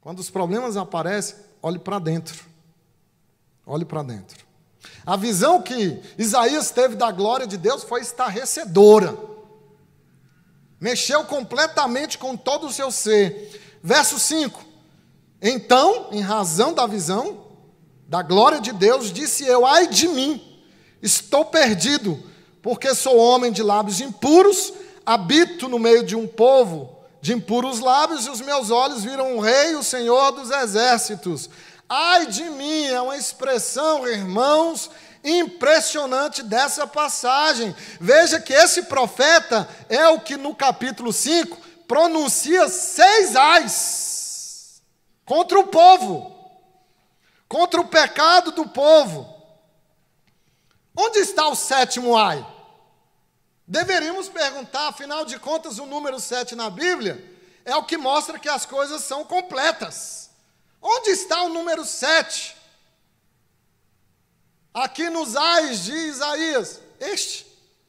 Quando os problemas aparecem, olhe para dentro. Olhe para dentro. A visão que Isaías teve da glória de Deus foi estarrecedora. Mexeu completamente com todo o seu ser. Verso 5. Então, em razão da visão da glória de Deus, disse eu: ai de mim, estou perdido, porque sou homem de lábios impuros, habito no meio de um povo de impuros lábios, e os meus olhos viram o Rei, o Senhor dos exércitos. Ai de mim, é uma expressão, irmãos, impressionante dessa passagem. Veja que esse profeta é o que no capítulo 5 pronuncia 6 ais contra o povo, contra o pecado do povo. Onde está o 7º ai? Deveríamos perguntar, afinal de contas, o número 7 na Bíblia é o que mostra que as coisas são completas. Onde está o número 7? Aqui nos ais de Isaías,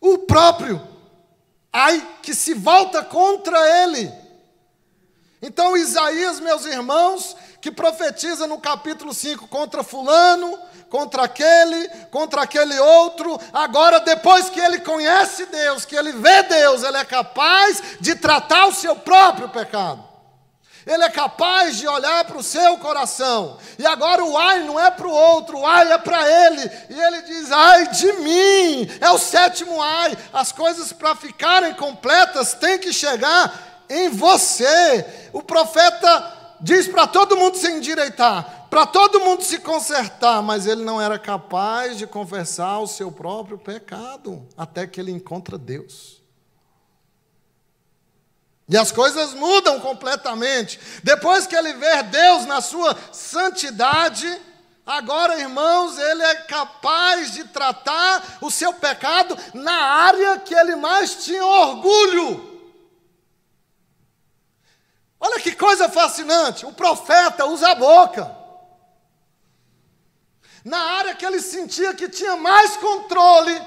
o próprio ai que se volta contra ele. Então Isaías, meus irmãos, que profetiza no capítulo 5 contra fulano, contra aquele outro, agora depois que ele conhece Deus, que ele vê Deus, ele é capaz de tratar o seu próprio pecado. Ele é capaz de olhar para o seu coração. E agora o ai não é para o outro, o ai é para ele. E ele diz: ai de mim, é o 7º ai. As coisas para ficarem completas têm que chegar em você. O profeta diz para todo mundo se endireitar, para todo mundo se consertar, mas ele não era capaz de confessar o seu próprio pecado, até que ele encontra Deus. E as coisas mudam completamente. Depois que ele vê Deus na sua santidade, agora, irmãos, ele é capaz de tratar o seu pecado na área que ele mais tinha orgulho. Olha que coisa fascinante. O profeta usa a boca. Na área que ele sentia que tinha mais controle,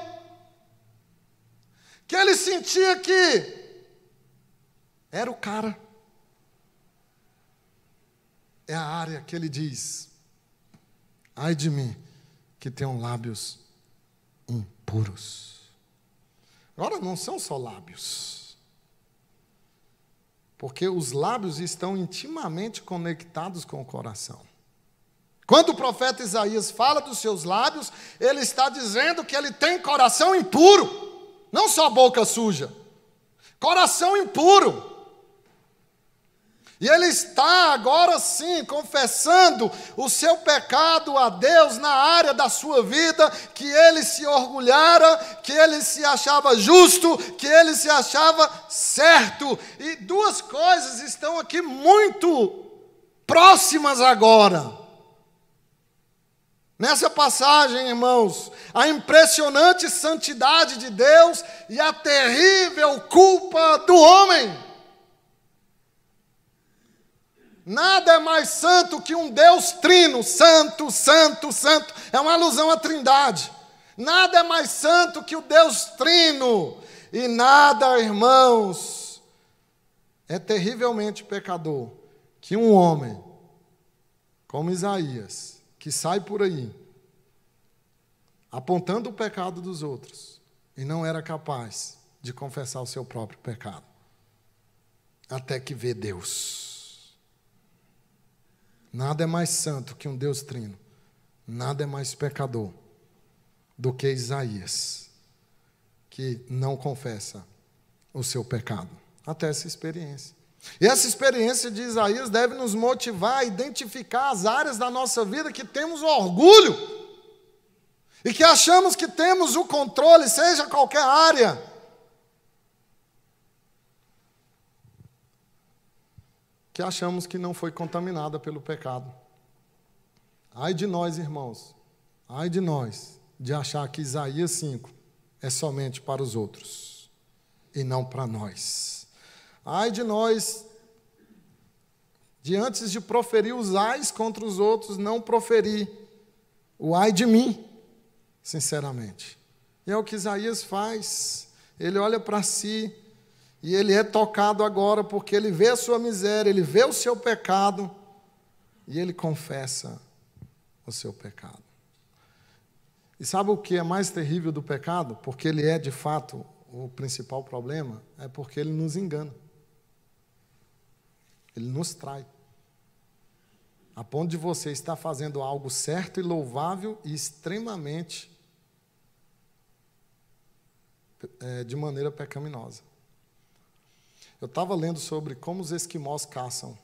que ele sentia que era o cara. É a área que ele diz: ai de mim, que tenho lábios impuros. Agora, não são só lábios, porque os lábios estão intimamente conectados com o coração. Quando o profeta Isaías fala dos seus lábios, ele está dizendo que ele tem coração impuro, não só boca suja, coração impuro. E ele está agora sim confessando o seu pecado a Deus na área da sua vida, que ele se orgulhara, que ele se achava justo, que ele se achava certo. E duas coisas estão aqui muito próximas agora. Nessa passagem, irmãos, a impressionante santidade de Deus e a terrível culpa do homem. Nada é mais santo que um Deus trino, santo, santo, santo. É uma alusão à Trindade. Nada é mais santo que o Deus trino. E nada, irmãos, é terrivelmente pecador que um homem como Isaías, que sai por aí apontando o pecado dos outros e não era capaz de confessar o seu próprio pecado, até que vê Deus. Nada é mais santo que um Deus trino. Nada é mais pecador do que Isaías, que não confessa o seu pecado. Até essa experiência. E essa experiência de Isaías deve nos motivar a identificar as áreas da nossa vida que temos orgulho e que achamos que temos o controle, seja qualquer área. Que achamos que não foi contaminada pelo pecado. Ai de nós, irmãos, ai de nós, de achar que Isaías 5 é somente para os outros e não para nós. Ai de nós, de antes de proferir os ais contra os outros, não proferir o ai de mim, sinceramente. E é o que Isaías faz. Ele olha para si, e ele é tocado agora porque ele vê a sua miséria, ele vê o seu pecado, e ele confessa o seu pecado. E sabe o que é mais terrível do pecado? Porque ele é, de fato, o principal problema, é porque ele nos engana. Ele nos trai. A ponto de você estar fazendo algo certo e louvável e extremamente de maneira pecaminosa. Eu estava lendo sobre como os esquimós caçam.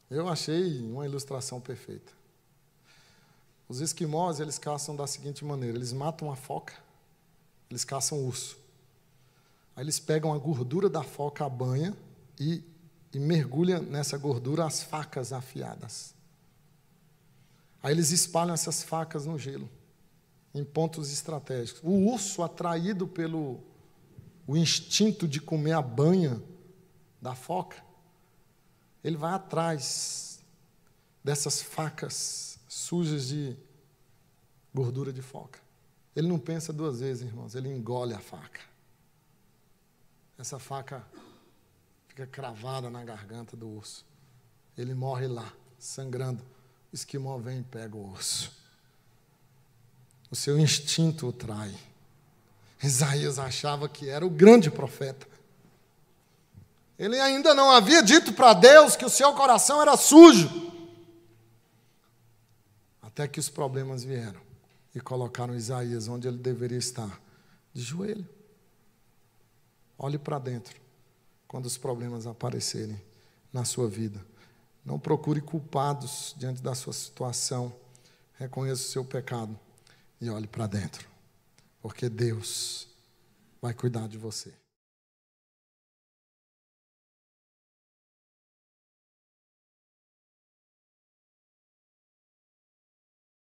Eu achei uma ilustração perfeita. Os esquimós, eles caçam da seguinte maneira: eles matam a foca, eles caçam urso. Aí eles pegam a gordura da foca, a banha, e mergulham nessa gordura as facas afiadas. Aí eles espalham essas facas no gelo, em pontos estratégicos. O urso, atraído pelo o instinto de comer a banha da foca, ele vai atrás dessas facas sujas de gordura de foca. Ele não pensa duas vezes, irmãos, ele engole a faca. Essa faca fica cravada na garganta do urso. Ele morre lá, sangrando. O esquimó vem e pega o urso. O seu instinto o trai. Isaías achava que era o grande profeta. Ele ainda não havia dito para Deus que o seu coração era sujo. Até que os problemas vieram e colocaram Isaías onde ele deveria estar, de joelho. Olhe para dentro quando os problemas aparecerem na sua vida. Não procure culpados diante da sua situação. Reconheça o seu pecado e olhe para dentro, porque Deus vai cuidar de você.